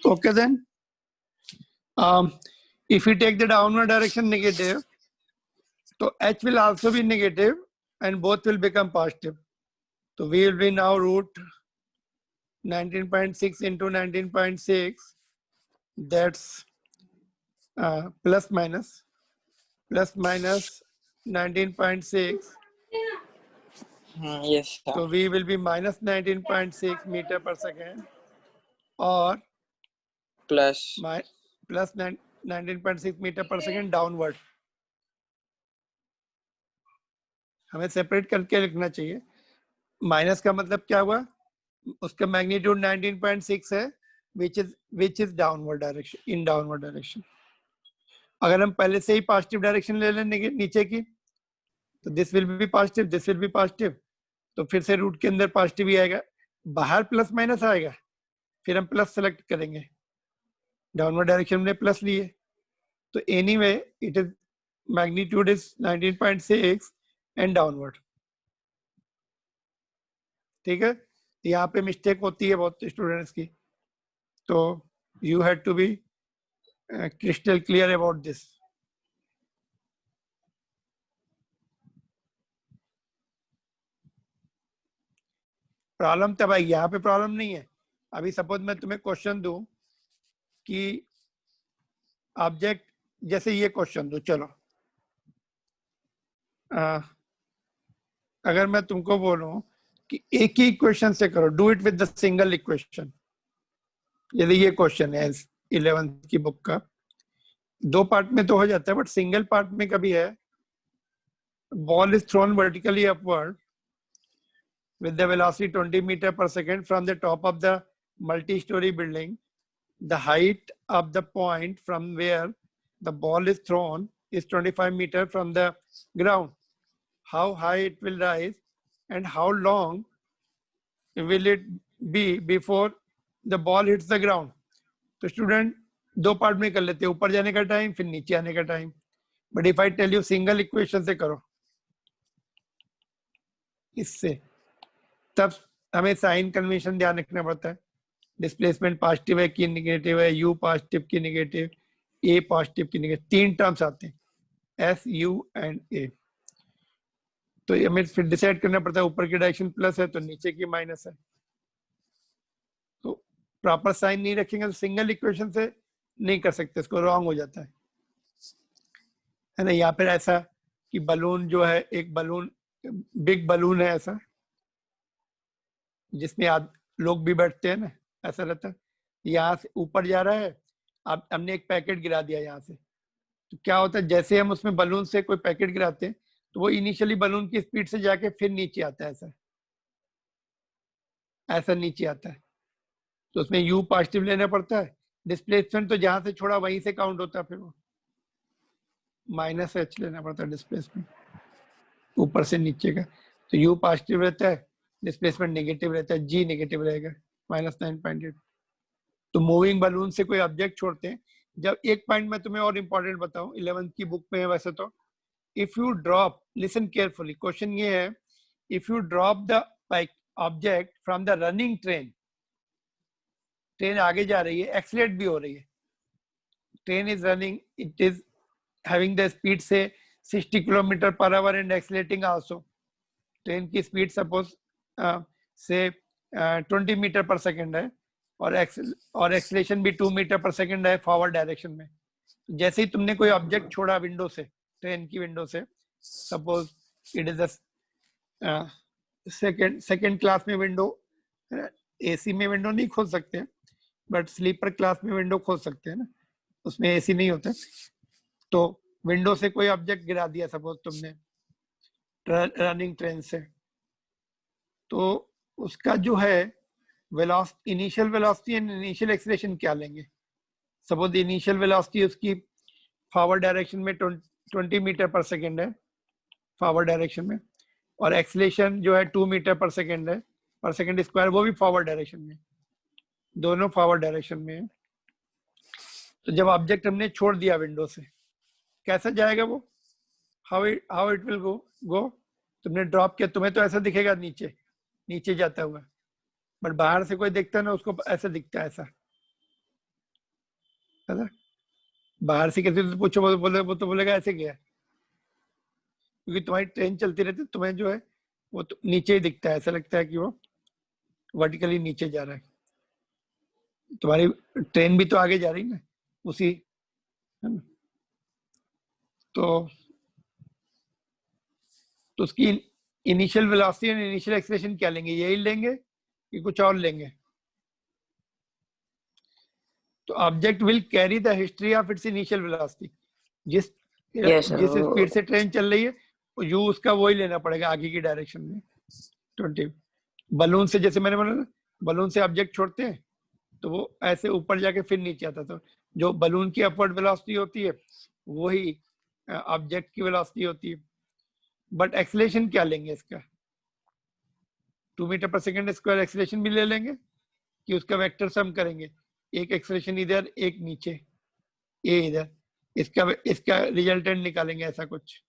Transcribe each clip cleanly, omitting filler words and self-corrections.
Okay then. If we take the downward direction negative, so h will also be negative and both will become positive. So we will be now root 19.6 into 19.6. That's plus minus 19.6. Yes, sir. So we will be minus 19.6 meter per second or Plus 19.6 metre पर second downward. हमें separate करके लिखना चाहिए. Minus का मतलब क्या हुआ, उसका मैग्नीट्यूड 19.6 है which is downward direction, in downward direction. अगर हम पहले से ही पॉजिटिव डायरेक्शन ले लेंगे नीचे की, तो this will be positive, this will be positive, तो फिर से रूट के अंदर पॉजिटिव ही आएगा, बाहर प्लस माइनस आएगा, फिर हम प्लस सेलेक्ट करेंगे. डाउनवर्ड डायरेक्शन में प्लस लिए, तो anyway it is magnitude is 19.6 and downward. ठीक है, यहाँ पे मिस्टेक होती है बहुत स्टूडेंट्स की, तो you have to be crystal clear about this. Problem तब आएगी, यहाँ पे प्रॉब्लम नहीं है. अभी सपोज मैं तुम्हें क्वेश्चन दूं कि ऑब्जेक्ट, जैसे ये क्वेश्चन दूं, चलो अगर मैं तुमको बोलूं कि एक ही इक्वेशन से करो, do it with the single equation. यदि ये क्वेश्चन है 11th की बुक का, दो पार्ट में तो हो जाता है, बट सिंगल पार्ट में कभी है, ball is thrown vertically upward with the velocity 20 meter per second from the top of the multi-story building. The height of the point from where the ball is thrown is 25 meter from the ground. How high it will rise and how long will it be before the ball hits the ground? तो student दो part में कर लेते हैं, ऊपर जाने का time फिर नीचे आने का time. But if I tell you single equation से करो, इससे तब हमें साइन कन्वेंशन ध्यान रखना पड़ता है. डिस्प्लेसमेंट पॉजिटिव है कि नेगेटिव है, यू पॉजिटिव की नेगेटिव, ए पॉजिटिव की नेगेटिव, तीन टर्म्स आते हैं, एस यू एंड ए. तो ये हमें फिर डिसाइड करना पड़ता है, ऊपर की डायरेक्शन प्लस है तो नीचे की माइनस है. तो प्रॉपर साइन नहीं रखेंगे तो सिंगल इक्वेशन से नहीं कर सकते, इसको रॉन्ग हो जाता है ना. यहाँ पर ऐसा कि बलून जो है, एक बलून बिग बलून है ऐसा, जिसमें लोग भी बैठते हैं ना, ऐसा रहता है. यहाँ से ऊपर जा रहा है, अब हमने एक पैकेट गिरा दिया यहाँ से, तो क्या होता है, जैसे हम उसमें बलून से कोई पैकेट गिराते हैं तो वो इनिशियली बलून की स्पीड से जाके फिर नीचे आता है, ऐसा नीचे आता है. तो उसमें यू पॉजिटिव लेना पड़ता है. डिस्प्लेसमेंट तो जहां से छोड़ा वहीं से काउंट होता है, फिर वो माइनस एच लेना पड़ता है डिस्प्लेसमेंट ऊपर से नीचे का. तो यू पॉजिटिव रहता है, डिस्प्लेसमेंट नेगेटिव रहता है, जी नेगेटिव रहेगा, -9.8. तो मूविंग बलून से कोई ऑब्जेक्ट छोड़ते हैं. जब एक पॉइंट मैं तुम्हें और इंपॉर्टेंट बताऊं, 11th की बुक में है वैसे तो, if you drop, listen carefully, question ये है, if you drop the object from the running train, train आगे जा रही है, एक्सीलरेट भी हो रही है, train is running, it is having the speed से 60 kilometre per hour and accelerating also. Train की स्पीड सपोज से 20 मीटर पर सेकेंड है और एक्सीलरेशन भी 2 मीटर पर सेकेंड है फॉरवर्ड डायरेक्शन में. जैसे ही तुमने कोई ऑब्जेक्ट छोड़ा विंडो से, ट्रेन की विंडो से, suppose it is second class में विंडो, एसी में विंडो नहीं खोल सकते बट स्लीपर क्लास में विंडो खोल सकते हैं ना, उसमें एसी नहीं होता. तो विंडो से कोई ऑब्जेक्ट गिरा दिया सपोज तुमने रनिंग ट्रेन से, तो उसका जो है velocity, initial velocity and initial acceleration क्या लेंगे. सपोज इनिशियल वेलोसिटी उसकी फॉरवर्ड डायरेक्शन में 20 मीटर पर सेकेंड है फॉरवर्ड डायरेक्शन में, और एक्सीलरेशन जो है 2 मीटर पर सेकेंड है, पर सेकेंड स्क्वायर, वो भी फॉरवर्ड डायरेक्शन में, दोनों फॉरवर्ड डायरेक्शन में है. तो जब ऑब्जेक्ट हमने छोड़ दिया विंडो से, कैसा जाएगा वो, हाउ इट विल गो. तुमने ड्रॉप किया, तुम्हें तो ऐसा दिखेगा नीचे नीचे जाता हुआ, बट बाहर से कोई देखता है ना, उसको ऐसा दिखता है, ऐसा है ना। बाहर से किसी से पूछो, वो तो बोलेगा ऐसे क्या है, क्योंकि तुम्हारी ट्रेन चलती रहती है, तुम्हें जो है वो तो नीचे ही दिखता है, ऐसा लगता है कि वो वर्टिकली नीचे जा रहा है। तुम्हारी ट्रेन भी तो आगे जा रही है ना, उसी, है ना। तो उसकी initial velocity and initial acceleration क्या लेंगे, यही लेंगे कि कुछ और लेंगे। तो object will carry the history of its initial velocity. जिस Yes, sir. जिस स्पीड से ट्रेन चल रही है, यू उसका वही लेना पड़ेगा आगे की डायरेक्शन में। 20 बलून से, जैसे मैंने बोला ना, बलून से ऑब्जेक्ट छोड़ते हैं तो वो ऐसे ऊपर जाके फिर नीचे आता, तो जो बलून की अपवर्ड वेलोसिटी होती है वही ऑब्जेक्ट की वेलोसिटी होती है। बट एक्सेलरेशन क्या लेंगे इसका, 2 मीटर पर सेकंड स्क्वायर एक्सेलरेशन भी ले लेंगे कि उसका वेक्टर सम करेंगे, एक एक्सेलरेशन इधर एक नीचे, ए इधर, इसका रिजल्टेंट निकालेंगे, ऐसा कुछ।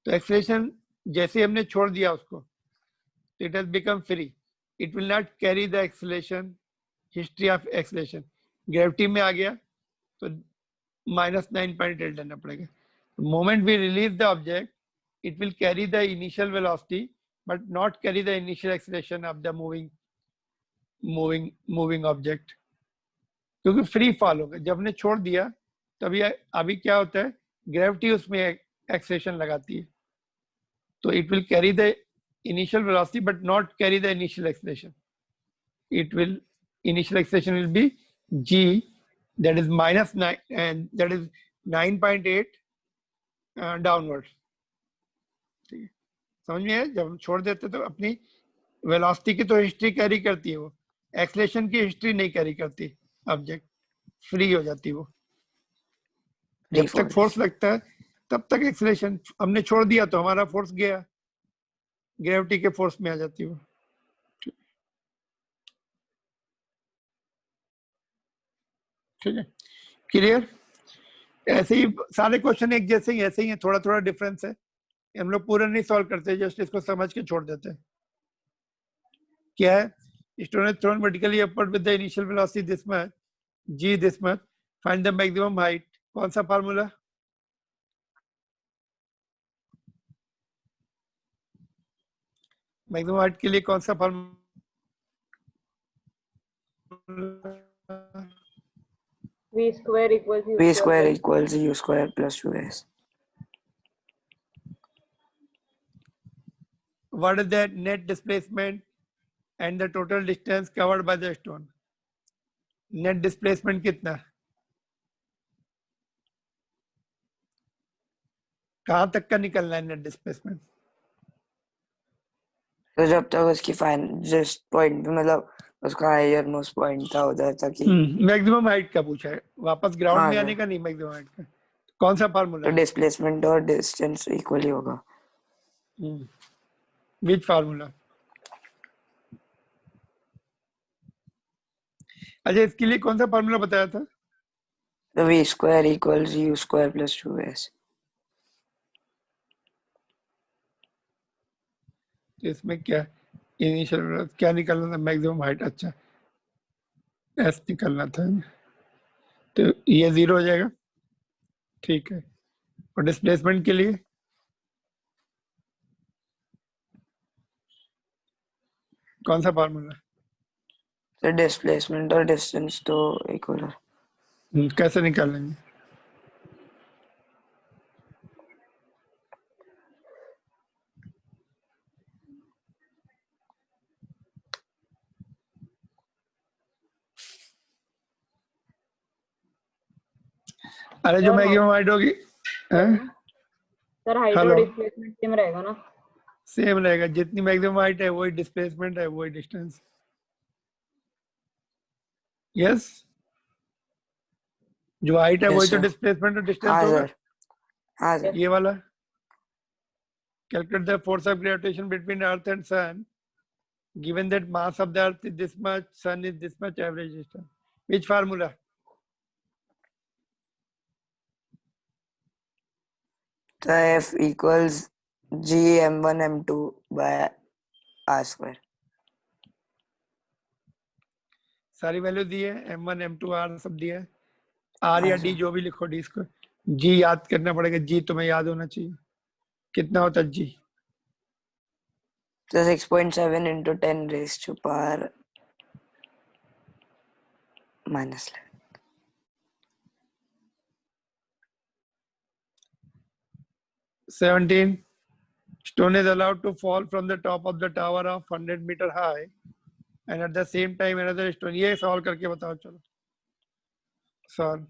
तो एक्सेलरेशन जैसे हमने छोड़ दिया उसको, it has become free. It will not carry the acceleration, history of acceleration. Gravity में आ गया तो -9.8 लेना पड़ेगा। Moment we release the object, it will carry the initial velocity but not carry the initial acceleration of the moving object, क्योंकि free fall होगा। जब हमने छोड़ दिया तभी अभी क्या होता है, ग्रेविटी उसमें एक्सेलरेशन लगाती है, तो it will carry the initial velocity but not carry the initial acceleration. It will, initial acceleration will be g, that is -9, and that is 9.8 downward. ठीक है, समझ में है। जब हम छोड़ देते तो अपनी वेलोसिटी की तो हिस्ट्री कैरी करती है वो, एक्सेलरेशन की हिस्ट्री नहीं कैरी करती, ऑब्जेक्ट फ्री हो जाती है वो। जब तक फोर्स लगता है तब तक एक्सेलरेशन, हमने छोड़ दिया तो हमारा फोर्स गया, ग्रेविटी के फोर्स में आ जाती है वो। ठीक है, क्लियर। ऐसे ही सारे क्वेश्चन एक जैसे ही, ऐसे ही है, थोड़ा थोड़ा डिफरेंस है, हम लोग पूरा नहीं सॉल्व करते, जस्ट इसको समझ के छोड़ देते हैं। क्या है, stone is thrown vertically upward with the initial velocity this much, g this much, find the maximum height. कौन सा फार्मूला, मैक्सिमम हाइट के लिए कौन सा formula, V square equals U square plus 2s. what is the net displacement and the total distance covered by the stone। Net displacement कितना, कहां तक का निकलना है नेट डिस्प्लेसमेंट। तो जब तक उसकी जस्ट पॉइंट मतलब उसका हायर मोस्ट पॉइंट था उधर तक ही। मैक्सिमम हाइट का पूछा है, वापस ग्राउंड हाँ में सर। आने का नहीं, मैक्सिमम हाइट का। कौन सा फार्मूला, तो डिस्प्लेसमेंट और डिस्टेंस इक्वली होगा। विच फार्मूला। अच्छा, इसके लिए कौन सा फार्मूला बताया था, तो v square equals u square plus 2s। तो इसमें क्या इनिशियल क्या निकलना था, मैक्सिमम हाइट, अच्छा एस निकलना था, तो ये 0 हो जाएगा। ठीक है, और डिस्प्लेसमेंट के लिए कौन सा फार्मूला, तो डिस्प्लेसमेंट और डिस्टेंस तो इक्वल है। कैसे निकालेंगे, अरे जो मैक्सिमम हाइट होगी, सर हाइट और डिस्प्लेसमेंट सेम रहेगा ना, सेम रहेगा, जितनी मैक्सिमम हाइट है वही डिस्प्लेसमेंट है, वही डिस्टेंस। यस, जो हाइट है Yes, वही तो sir. डिस्प्लेसमेंट और डिस्टेंस हाँ होगा। सर, हाँ सर। ये वाला, calculate the force of gravitation between earth and sun given that mass of the earth is this much, sun is this much, average distance। which formula, तो F equals g m1 m2 by r square। सारी value दी है, m1 m2 r सब दिया है। r या हाँ d sir. जो भी लिखो, d स्क्वायर। g याद करना पड़ेगा, g तुम्हें याद होना चाहिए। कितना होता है g? तो 6.7 into 10 raised to power minus 11. 17 stone is allowed to fall from the top of the tower of 100 meter high and at the same time another stone। ये सॉल्व करके बताओ, चलो solve.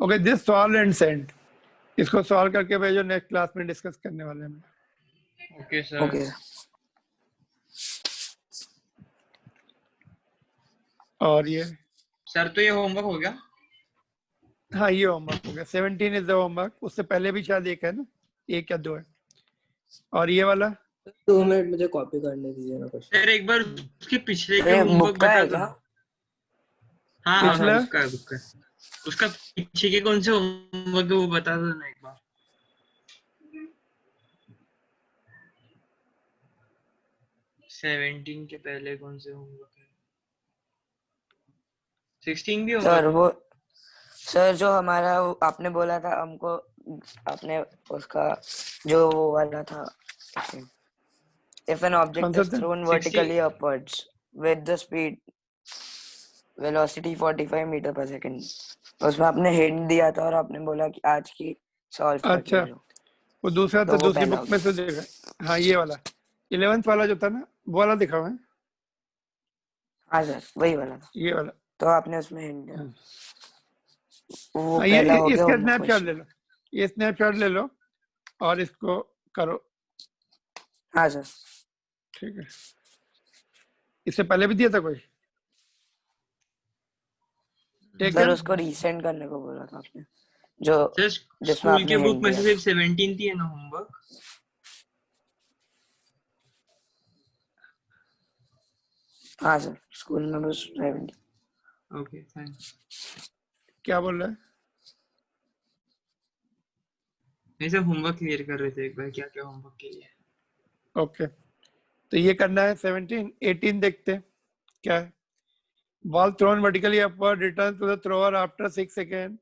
Okay, this solve and send. इसको solve करके भेजो, next class में discuss करने वाले हैं। Okay sir. ओके। और ये सर तो ये होमवर्क हो गया? हाँ, ये होमवर्क हो गया। 17 इज द होमवर्क। उससे पहले भी शायद एक है ना, एक या दो है। और ये वाला 2 मिनट मुझे कॉपी करने दीजिए ना क्वेश्चन। सर एक बार उसके पिछले के ये होमवर्क बुक का बता है दो क्या? ना। हाँ हाँ पिछला? बुक का है, बुक का है। उसका पीछे के कौन से होमवर्क है वो बता दो ना एक बार। 17 के पहले कौन से होमवर्क है? 16 भी सर होमवर्क? वो सर जो हमारा आपने बोला था हमको, आपने उसका जो वो वाला था, if an object कौन सा is था? thrown 60 vertically upwards with the speed velocity 45 meter per second, उसमें आपने हिंट दिया था और आपने बोला कि आज की सॉल्व कर अच्छा, लो। वो दूसरा तो था, वो दूसरी पहला बुक में से देखा। हाँ, ये वाला 11th वाला जो था ना, वो वाला दिखाओ है, हाँ सर वही वाला था। ये वाला। तो आपने उसमें हिंट दिया, वो हाँ, पहला हो गया इसका होमवर्क स्नैपशॉट ले क्वेश्चन। लो, ये स्नैपशॉट ले लो और इसको करो। हाँ सर। ठीक है। इससे पहले भी दिया था कोई? ठीक सर है। उसको रीसेंड करने को बोला था आपने, जो सर जिसमें स्कूल के आपने बुक हिंट में से दिया। सिर्फ 17 थी है ना होमवर्क? हाँ सर, स्कूल में बस 70। Okay fine. क्या बोल रहा है? नहीं सर होमवर्क क्लियर कर रहे थे एक बार, क्या क्या होमवर्क के लिए। ओके, तो ये करना है। 17 18 देखते हैं क्या है। Ball thrown vertically upward, return to the thrower after 6 second,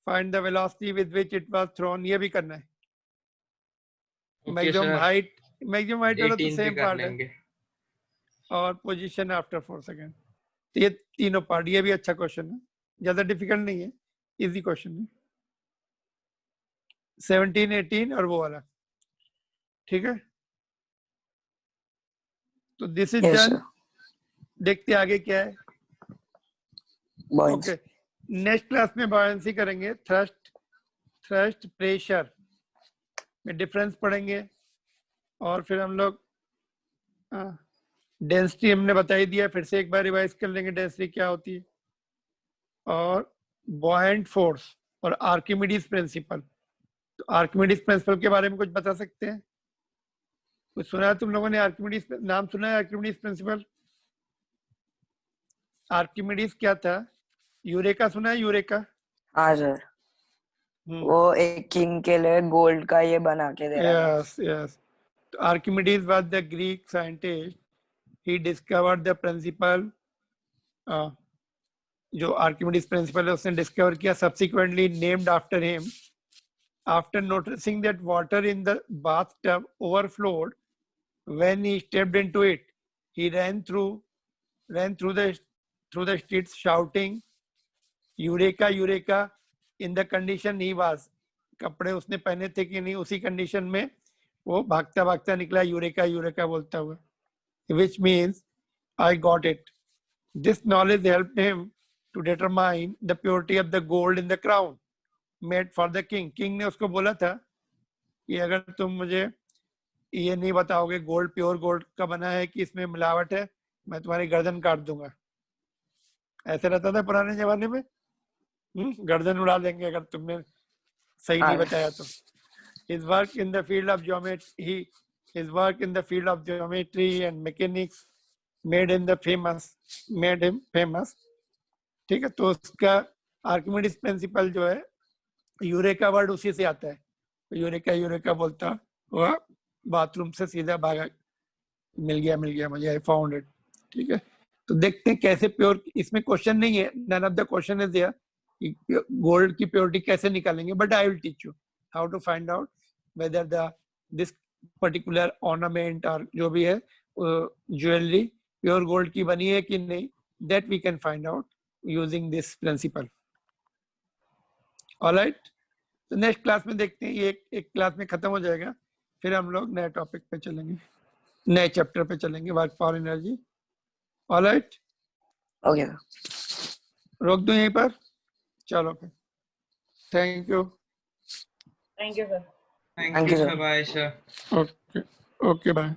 find the velocity with which it was thrown. ये भी करना है। ओके मैक्सिमम सर हाइट वाला तो 18 पे सेम कर पार्ट है, लेंगे। और पोजीशन आफ्टर 4 सेकेंड। तो ये तीनों पार्ट, ये भी अच्छा क्वेश्चन है, ज्यादा डिफिकल्ट नहीं है, इजी क्वेश्चन है। 17 18 और वो वाला, ठीक है। तो this is yes done. Sir. देखते हैं आगे क्या है। बॉयंस। ओके, नेक्स्ट क्लास में बॉयंसी करेंगे, थ्रस्ट प्रेशर में डिफरेंस पढ़ेंगे। और फिर हम लोग डेंसिटी हमने बता ही दिया, फिर से एक बार रिवाइज कर लेंगे डेंसिटी क्या होती है। और बॉयंट फोर्स और आर्किमिडीज प्रिंसिपल। तो आर्किमिडीज प्रिंसिपल के बारे में कुछ बता सकते हैं? कुछ सुना है तुम लोगों ने? आर्किमिडीज नाम सुना है? आर्किमिडीज प्रिंसिपल, आर्किमिडीज क्या था? यूरेका सुना है? यूरेका। हाँ सर, वो एक किंग के लिए गोल्ड का ये बना के दे रहा था। Yes yes. तो Archimedes was the Greek scientist, he discovered the principle. जो आर्किमिडीज प्रिंसिपल है उसने डिस्कवर किया, subsequently named after him. After noticing that water in the bathtub overflowed when he stepped into it, he ran through the streets shouting, "Eureka, Eureka!" In the condition he was, कपड़े उसने पहने थे कि नहीं, उसी condition में वो भागता भागता निकला, यूरेका यूरेका बोलता हुआ, which means I got it. This knowledge helped him to determine the purity of the gold in the crown made for the king. King ने उसको बोला था कि अगर तुम मुझे ये नहीं बताओगे गोल्ड प्योर गोल्ड का बना है कि इसमें मिलावट है, मैं तुम्हारी गर्दन काट दूंगा। ऐसे रहता था पुराने जमाने में, गर्दन उड़ा देंगे अगर तुमने सही नहीं बताया तो। His work in the field of geometry, his work in the field of geometry and mechanics made him famous. ठीक है, तो उसका आर्किमिडीज प्रिंसिपल जो है, यूरेका वर्ड उसी से आता है, यूरेका बोलता हुआ बाथरूम से सीधा भागा, मिल गया मुझे, आई फाउंड इट। ठीक है, तो देखते हैं कैसे प्योर, इसमें क्वेश्चन नहीं है, none of the question is there gold की प्योरिटी कैसे निकालेंगे, but I will teach you how to find out whether this particular ornament और जो भी है ज्वेलरी प्योर गोल्ड की बनी है कि नहीं, that we can find out using this principle. Alright, तो नेक्स्ट क्लास में देखते हैं, ये एक क्लास में खत्म हो जाएगा, फिर हम लोग नए टॉपिक पे चलेंगे, नए चैप्टर पे चलेंगे, work for energy. Alright, okay रोक दो यहीं पर, चलो फिर, thank you. Thank you, sir. Thank Thank you, you, sir. sir. Bye, sir. Okay bye.